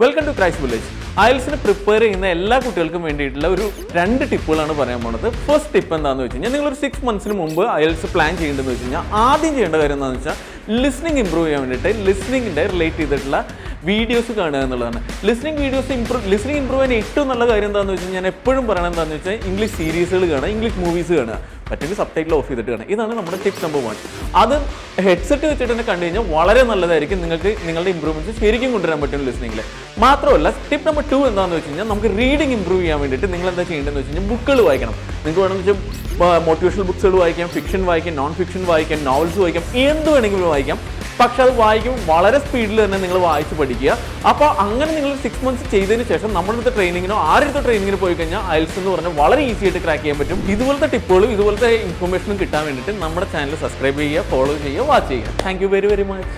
Welcome to Christ village. IELTSന് prepare ചെയ്യുന്ന എല്ലാ കുട്ടികൾക്കും വേണ്ടിയിട്ടുള്ള ഒരു 2 ടിപ്പുകളാണ് പറയാൻ പോകുന്നത്. ഫസ്റ്റ് ടിപ്പ് എന്താണെന്ന് വെച്ച് കഴിഞ്ഞാൽ നിങ്ങളൊരു 6 months മുമ്പ് IELTS പ്ലാൻ ചെയ്യേണ്ടതെന്ന് വെച്ച് കഴിഞ്ഞാൽ ആദ്യം ചെയ്യേണ്ട കാര്യം എന്താണെന്ന് വെച്ചാൽ ലിസ്ണിംഗ് ഇമ്പ്രൂവ് ചെയ്യാൻ വേണ്ടിയിട്ട് ലിസ്ണിങ്ങിൻ്റെ റിലേറ്റ് ചെയ്തിട്ടുള്ള വീഡിയോസ് കാണുക എന്നുള്ളതാണ്. ലിസ്ണിംഗ് ഇമ്പ്രൂവ് ചെയ്യാൻ ഏറ്റവും നല്ല കാര്യം എന്താണെന്ന് വെച്ച് കഴിഞ്ഞാൽ ഞാൻ എപ്പോഴും പറയണത് എന്താണെന്ന് വെച്ചാൽ ഇംഗ്ലീഷ് സീരീസുകൾ കാണുക, ഇംഗ്ലീഷ് മൂവീസ് കാണുക, പറ്റുമെങ്കിൽ സബ്ടൈറ്റിൽ ഓഫ് ചെയ്തിട്ട് കാണുക. ഇതാണ് നമ്മുടെ ടിപ്പ് നമ്പർ 1. അത് ഹെഡ്സെറ്റ് വെച്ചിട്ട് തന്നെ കണ്ടു കഴിഞ്ഞാൽ വളരെ നല്ലതായിരിക്കും. നിങ്ങൾക്ക് നിങ്ങളുടെ ഇമ്പ്രൂവ്മെൻറ്റ്സ് ശരിക്കും കൊണ്ടുവരാൻ പറ്റും ലിസ്ണിംഗിൽ. മാത്രമല്ല ടിപ്പ് നമ്പർ 2 എന്താണെന്ന് വെച്ച് കഴിഞ്ഞാൽ നമുക്ക് റീഡിംഗ് ഇമ്പ്രൂവ് ചെയ്യാൻ വേണ്ടിയിട്ട് നിങ്ങൾ എന്താ ചെയ്യേണ്ടതെന്ന് വെച്ച് കഴിഞ്ഞാൽ ബുക്കുകൾ വായിക്കണം. നിങ്ങൾക്ക് വേണമെന്ന് വെച്ചാൽ മോട്ടിവേഷണൽ ബുക്സുകൾ വായിക്കാം, ഫിക്ഷൻ വായിക്കാം, നോൺ ഫിക്ഷൻ വായിക്കാം, നോവൽസ് വായിക്കാം, എന്ത് വേണമെങ്കിലും വായിക്കാം. പക്ഷെ അത് വായിക്കും വളരെ സ്പീഡിൽ തന്നെ നിങ്ങൾ വായിച്ച് പഠിക്കുക. അപ്പോൾ അങ്ങനെ നിങ്ങൾ 6 months ചെയ്തതിന് ശേഷം നമ്മുടെ അടുത്ത ട്രെയിനിങ്ങിനോ ആരുടെ ട്രെയിനിങ്ങിന് പോയി കഴിഞ്ഞാൽ IELTS എന്ന് പറഞ്ഞാൽ വളരെ ഈസി ആയിട്ട് ക്രാക്ക് ചെയ്യാൻ പറ്റും. ഇതുപോലത്തെ ടിപ്പുകളും ഇതുപോലത്തെ ഇൻഫർമേഷനും കിട്ടാൻ വേണ്ടിയിട്ട് നമ്മുടെ ചാനൽ സബ്സ്ക്രൈബ് ചെയ്യുക, ഫോളോ ചെയ്യുക, വാച്ച് ചെയ്യുക. Thank you very much.